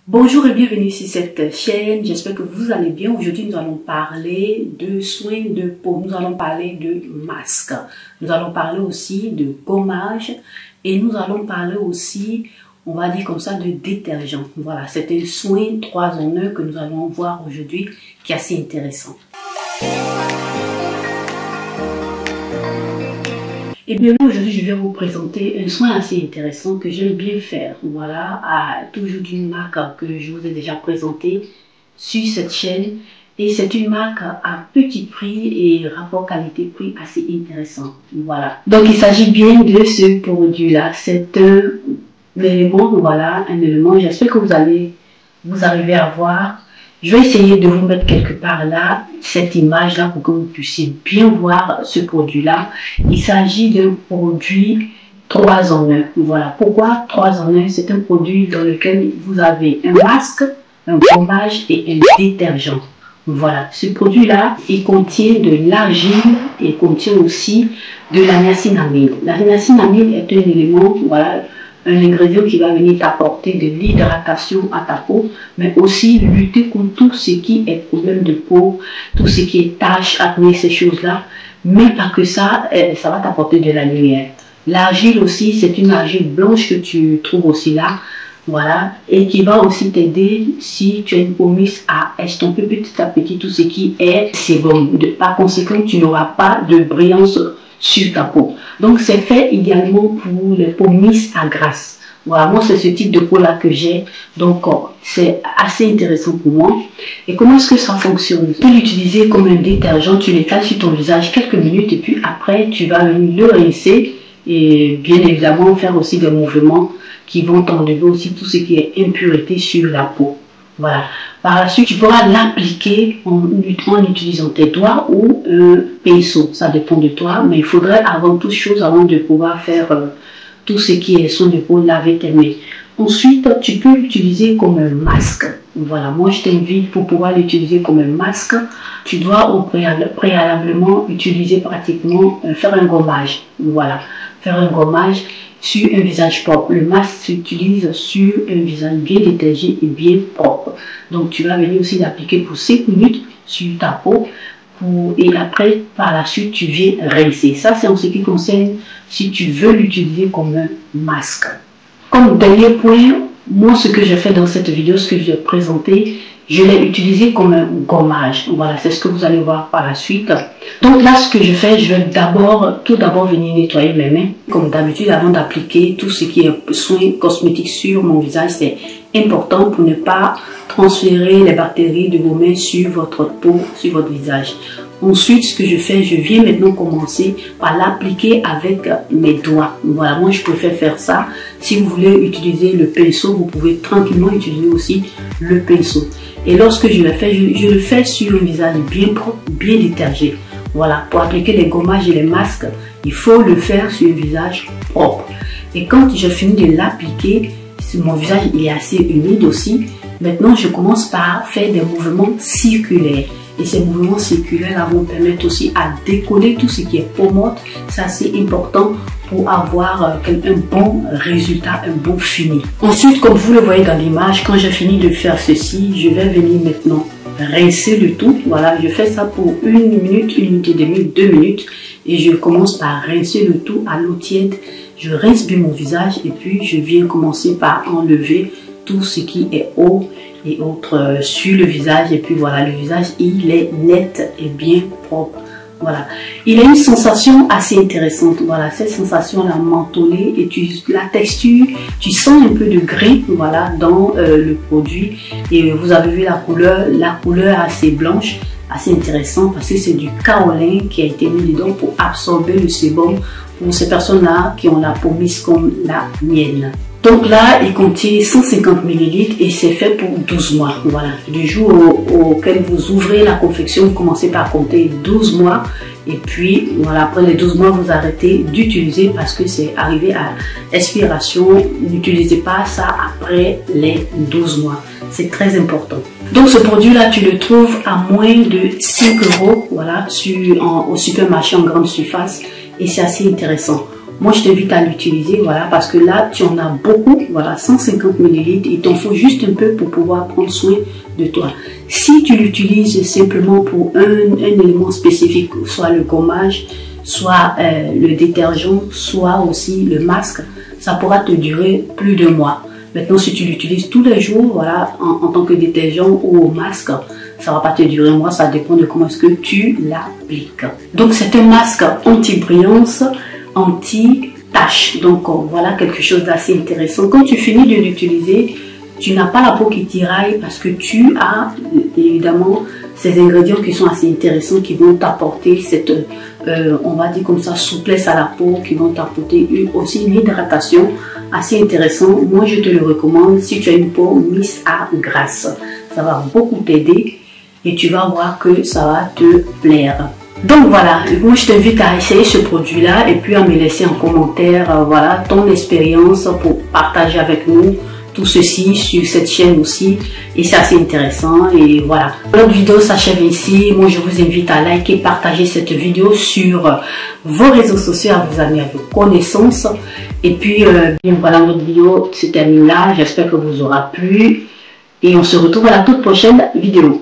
Bonjour et bienvenue sur cette chaîne, j'espère que vous allez bien. Aujourd'hui nous allons parler de soins de peau, nous allons parler de masques, nous allons parler aussi de gommage et nous allons parler aussi, on va dire comme ça, de détergent. Voilà, c'est un soin 3 en 1 que nous allons voir aujourd'hui qui est assez intéressant. Et bien aujourd'hui je vais vous présenter un soin assez intéressant que j'aime bien faire. Voilà, toujours d'une marque que je vous ai déjà présentée sur cette chaîne. Et c'est une marque à petit prix et rapport qualité-prix assez intéressant. Voilà. Donc il s'agit bien de ce produit-là. C'est un élément, voilà, un élément. J'espère que vous arriver à voir. Je vais essayer de vous mettre quelque part là, cette image-là, pour que vous puissiez bien voir ce produit-là. Il s'agit d'un produit 3 en 1. Voilà. Pourquoi 3 en 1? C'est un produit dans lequel vous avez un masque, un gommage et un détergent. Voilà. Ce produit-là, il contient de l'argile et il contient aussi de la niacinamide. La niacinamide est un élément, voilà, un ingrédient qui va venir t'apporter de l'hydratation à ta peau, mais aussi lutter contre tout ce qui est problème de peau, tout ce qui est taches, acné, ces choses-là. Mais pas que ça, ça va t'apporter de la lumière. L'argile aussi, c'est une argile blanche que tu trouves aussi là, voilà, et qui va aussi t'aider si tu as une peau mixte à estomper petit à petit tout ce qui est sébum. Par conséquent, tu n'auras pas de brillance sur ta peau. Donc c'est fait idéalement pour les peaux mixtes à grasse. Voilà, moi c'est ce type de peau là que j'ai, donc c'est assez intéressant pour moi. Et comment est-ce que ça fonctionne? Tu peux l'utiliser comme un détergent, tu l'étales sur ton visage quelques minutes et puis après tu vas le rincer et bien évidemment faire aussi des mouvements qui vont t'enlever aussi tout ce qui est impureté sur la peau. Voilà. Par la suite, tu pourras l'appliquer en utilisant tes doigts ou un pinceau. Ça dépend de toi, mais il faudrait avant toute chose, avant de pouvoir faire tout ce qui est soin de peau, laver tes mains. Ensuite, tu peux l'utiliser comme un masque. Voilà, moi je t'invite pour pouvoir l'utiliser comme un masque. Tu dois préalablement utiliser pratiquement, faire un gommage. Voilà, faire un gommage sur un visage propre. Le masque s'utilise sur un visage bien détergé et bien propre. Donc tu vas venir aussi l'appliquer pour 5 minutes sur ta peau. Et après, par la suite, tu viens rincer. Ça, c'est en ce qui concerne si tu veux l'utiliser comme un masque. Comme dernier point, moi, ce que j'ai fait dans cette vidéo, ce que je vais présenter, je l'ai utilisé comme un gommage. Voilà, c'est ce que vous allez voir par la suite. Donc là, ce que je fais, je vais tout d'abord venir nettoyer mes mains. Comme d'habitude, avant d'appliquer tout ce qui est soins cosmétiques sur mon visage, c'est important pour ne pas transférer les bactéries de vos mains sur votre peau, sur votre visage. Ensuite, ce que je fais, je viens maintenant commencer par l'appliquer avec mes doigts. Voilà, moi je préfère faire ça. Si vous voulez utiliser le pinceau, vous pouvez tranquillement utiliser aussi le pinceau. Et lorsque je le fais, je le fais sur un visage bien propre, bien détergé. Voilà, pour appliquer les gommages et les masques, il faut le faire sur un visage propre. Et quand je finis de l'appliquer, mon visage il est assez humide aussi. Maintenant, je commence par faire des mouvements circulaires. Et ces mouvements circulaires vont permettre aussi à décoller tout ce qui est peau morte. C'est assez important pour avoir un bon résultat, un bon fini. Ensuite, comme vous le voyez dans l'image, quand j'ai fini de faire ceci, je vais venir maintenant rincer le tout. Voilà, je fais ça pour 1 minute, 1 minute et demie, 2 minutes. Et je commence par rincer le tout à l'eau tiède. Je rince bien mon visage et puis je viens commencer par enlever tout ce qui est eau et autres sur le visage. Et puis voilà, le visage il est net et bien propre. Voilà, il a une sensation assez intéressante. Voilà, cette sensation là mentholée et la texture, tu sens un peu de gris, voilà, dans le produit. Et vous avez vu la couleur assez blanche, assez intéressant parce que c'est du kaolin qui a été mis dedans pour absorber le sébum pour ces personnes là qui ont la peau mixte comme la mienne. Donc là, il contient 150 ml et c'est fait pour 12 mois. Voilà, du jour auquel vous ouvrez la confection, vous commencez par compter 12 mois. Et puis, voilà, après les 12 mois, vous arrêtez d'utiliser parce que c'est arrivé à expiration. N'utilisez pas ça après les 12 mois. C'est très important. Donc, ce produit-là, tu le trouves à moins de 5 €, voilà, au supermarché en grande surface. Et c'est assez intéressant. moi je t'invite à l'utiliser, voilà, parce que là tu en as beaucoup, voilà, 150 ml, il t'en faut juste un peu pour pouvoir prendre soin de toi. Si tu l'utilises simplement pour un élément spécifique, soit le gommage, soit le détergent, soit aussi le masque, ça pourra te durer plus de mois. Maintenant, si tu l'utilises tous les jours, voilà, en tant que détergent ou au masque, ça va pas te durer un mois, ça dépend de comment est-ce que tu l'appliques. Donc, c'est un masque anti-brillance, anti-tache. Donc, voilà quelque chose d'assez intéressant. Quand tu finis de l'utiliser, tu n'as pas la peau qui tiraille parce que tu as évidemment ces ingrédients qui sont assez intéressants, qui vont t'apporter cette, on va dire comme ça, souplesse à la peau, qui vont t'apporter aussi une hydratation assez intéressante. Moi, je te le recommande si tu as une peau mise à grasse. Ça va beaucoup t'aider et tu vas voir que ça va te plaire. Donc voilà, moi je t'invite à essayer ce produit-là et puis à me laisser en commentaire, voilà, ton expérience pour partager avec nous tout ceci sur cette chaîne aussi, et c'est assez intéressant. Et voilà, notre vidéo s'achève ici. Moi je vous invite à liker, partager cette vidéo sur vos réseaux sociaux, à vos amis, à vos connaissances. Et puis bien voilà, notre vidéo se termine là. J'espère que vous aura plu et on se retrouve à la toute prochaine vidéo.